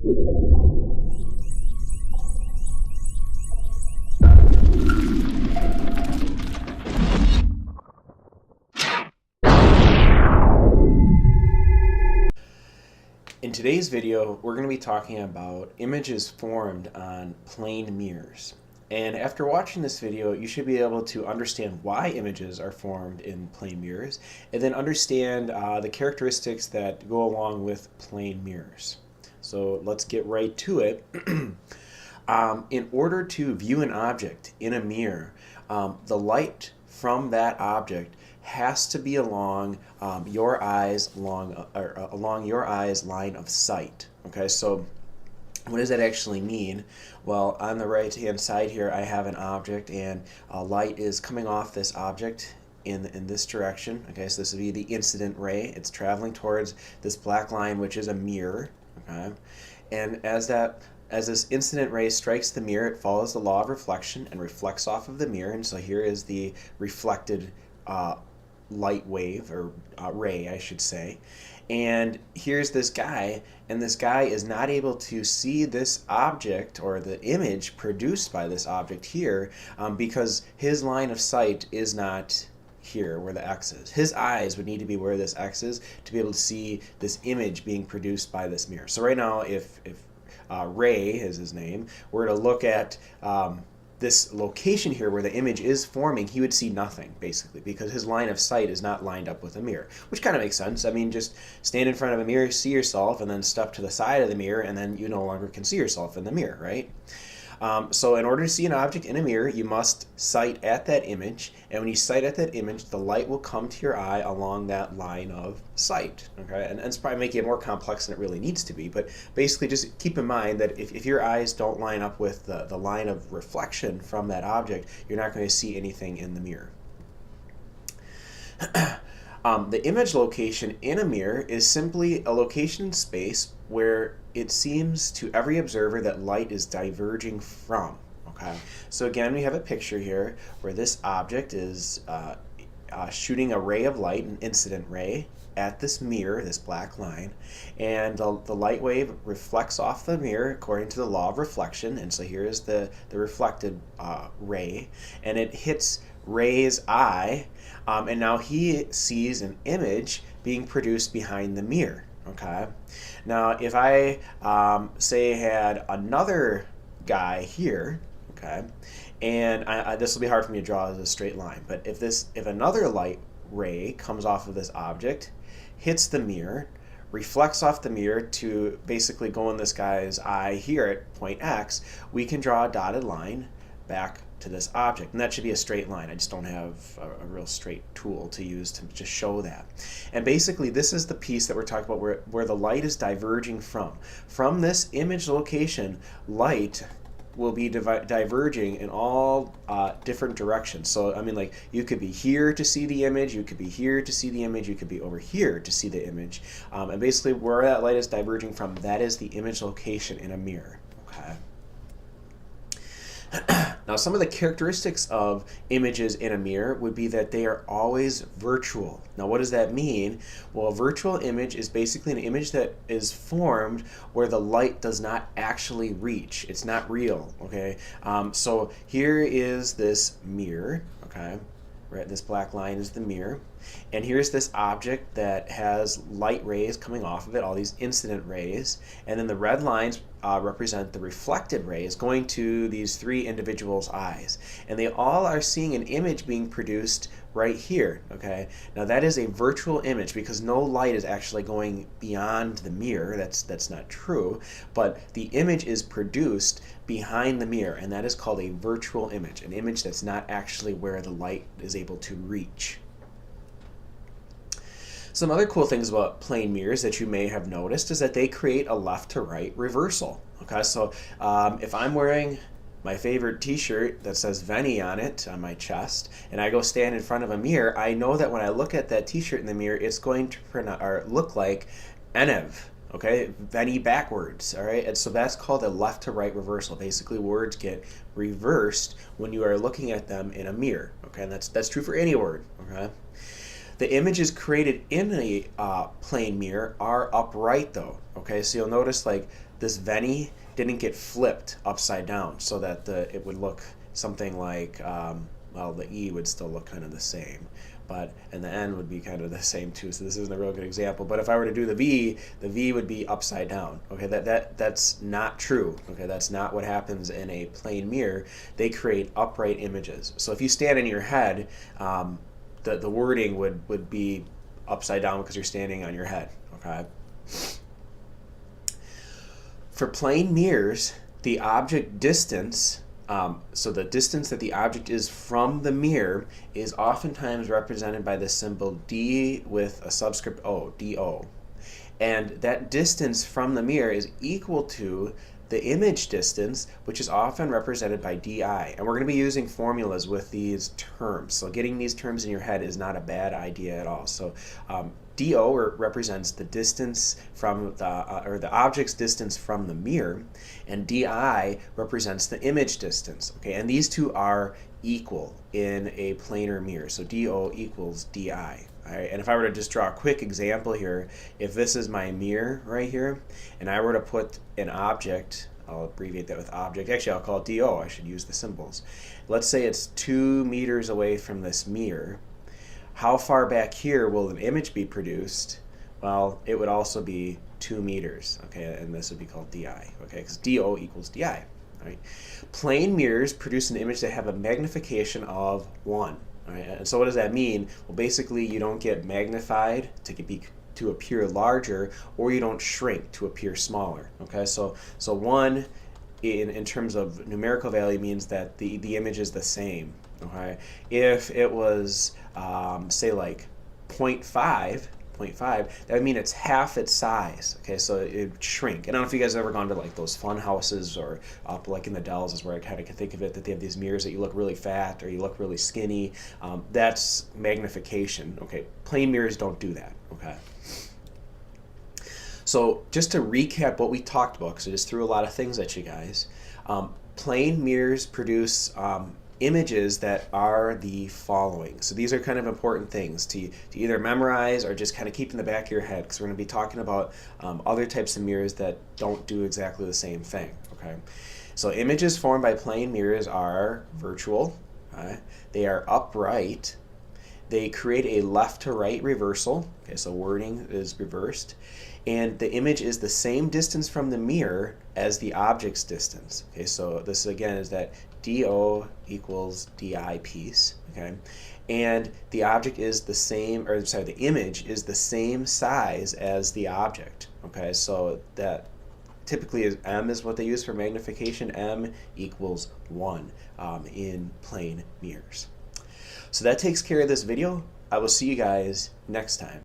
In today's video, we're going to be talking about images formed on plane mirrors. And after watching this video, you should be able to understand why images are formed in plane mirrors, and then understand the characteristics that go along with plane mirrors. So let's get right to it. In order to view an object in a mirror, the light from that object has to be along your eyes along your eyes line of sight. Okay, so what does that actually mean? Well, on the right hand side here I have an object, and light is coming off this object in this direction. Okay, so this would be the incident ray. It's traveling towards this black line, which is a mirror. Okay, and as this incident ray strikes the mirror, it follows the law of reflection and reflects off of the mirror. And so here is the reflected light wave, or ray I should say. And here's this guy, and this guy is not able to see this object or the image produced by this object here because his line of sight is not here where the X is. His eyes would need to be where this X is to be able to see this image being produced by this mirror. So right now, if Ray is his name, we're to look at this location here where the image is forming, he would see nothing basically because his line of sight is not lined up with a mirror, which kind of makes sense. I mean, just stand in front of a mirror, see yourself, and then step to the side of the mirror, and then you no longer can see yourself in the mirror, right? So in order to see an object in a mirror, you must sight at that image, and when you sight at that image, the light will come to your eye along that line of sight. Okay, and it's probably making it more complex than it really needs to be, but basically just keep in mind that if your eyes don't line up with the line of reflection from that object, you're not going to see anything in the mirror. The image location in a mirror is simply a location in space where it seems to every observer that light is diverging from. Okay, so again, we have a picture here where this object is shooting a ray of light, an incident ray, at this mirror, this black line, and the light wave reflects off the mirror according to the law of reflection. And so here is the reflected ray, and it hits Ray's eye, and now he sees an image being produced behind the mirror. Okay, now if I say had another guy here, okay, and this will be hard for me to draw as a straight line, but if another light ray comes off of this object, hits the mirror, reflects off the mirror to basically go in this guy's eye here at point X, we can draw a dotted line back to this object, and that should be a straight line. I just don't have a real straight tool to use to just show that. And basically this is the piece that we're talking about where the light is diverging from this image location. Light will be diverging in all different directions. So I mean, like, you could be here to see the image, you could be here to see the image, you could be over here to see the image, and basically where that light is diverging from, that is the image location in a mirror. Okay. Now, some of the characteristics of images in a mirror would be that they are always virtual. Now, what does that mean? Well, a virtual image is basically an image that is formed where the light does not actually reach. It's not real, okay? So here is this mirror, okay? Right, this black line is the mirror, and here's this object that has light rays coming off of it, all these incident rays, and then the red lines represent the reflected rays going to these three individuals' eyes, and they all are seeing an image being produced right here. Okay, now that is a virtual image because no light is actually going beyond the mirror. That's not true, but the image is produced behind the mirror, and that is called a virtual image, an image that's not actually where the light is able to reach. Some other cool things about plane mirrors that you may have noticed is that they create a left to right reversal. Okay, so if I'm wearing my favorite t-shirt that says Veni on it on my chest, and I go stand in front of a mirror, I know that when I look at that t-shirt in the mirror, it's going to look like Enev. Okay, Veni backwards, all right? And so that's called a left to right reversal. Basically, words get reversed when you are looking at them in a mirror, okay? And that's true for any word, okay? The images created in a plane mirror are upright though, okay? So you'll notice like this Veni didn't get flipped upside down so that it would look something like, well, the E would still look kind of the same, and the N would be kind of the same too, so this isn't a real good example. But if I were to do the V would be upside down. Okay, that's not true. Okay, that's not what happens in a plane mirror. They create upright images. So if you stand in your head, the wording would be upside down because you're standing on your head. Okay. For plane mirrors, the object distance, so the distance that the object is from the mirror, is oftentimes represented by the symbol D with a subscript O, DO. And that distance from the mirror is equal to the image distance, which is often represented by DI. And we're going to be using formulas with these terms. So getting these terms in your head is not a bad idea at all. So DO represents the distance from the object's distance from the mirror, and DI represents the image distance. Okay, and these two are equal in a planar mirror. So DO equals DI. All right, and if I were to just draw a quick example here, if this is my mirror right here, and I were to put an object, I'll abbreviate that with object. Actually, I'll call it DO. I should use the symbols. Let's say it's 2 meters away from this mirror. How far back here will an image be produced? Well, it would also be 2 meters, okay, and this would be called DI, okay, because DO equals DI. All right. Plane mirrors produce an image that have a magnification of 1. All right. And so what does that mean? Well, basically, you don't get magnified to appear larger, or you don't shrink to appear smaller. Okay, so 1 in terms of numerical value means that the image is the same. Okay, if it was say like 0.5, that would mean it's half its size. Okay, so it would shrink. And I don't know if you guys have ever gone to like those fun houses or up like in the Dells is where I kind of can think of it, that they have these mirrors that you look really fat or you look really skinny. That's magnification. Okay, plane mirrors don't do that. Okay. So just to recap what we talked about, because I just threw a lot of things at you guys, plane mirrors produce images that are the following. So these are kind of important things to either memorize or just kind of keep in the back of your head, because we're going to be talking about other types of mirrors that don't do exactly the same thing. Okay, so images formed by plane mirrors are virtual, they are upright, they create a left to right reversal. Okay, so wording is reversed, and the image is the same distance from the mirror as the object's distance. Okay, so this again is that DO equals DI piece. Okay, and the object is the same, or sorry, the image is the same size as the object. Okay, so that typically is M is what they use for magnification. M equals 1 in plane mirrors. So that takes care of this video. I will see you guys next time.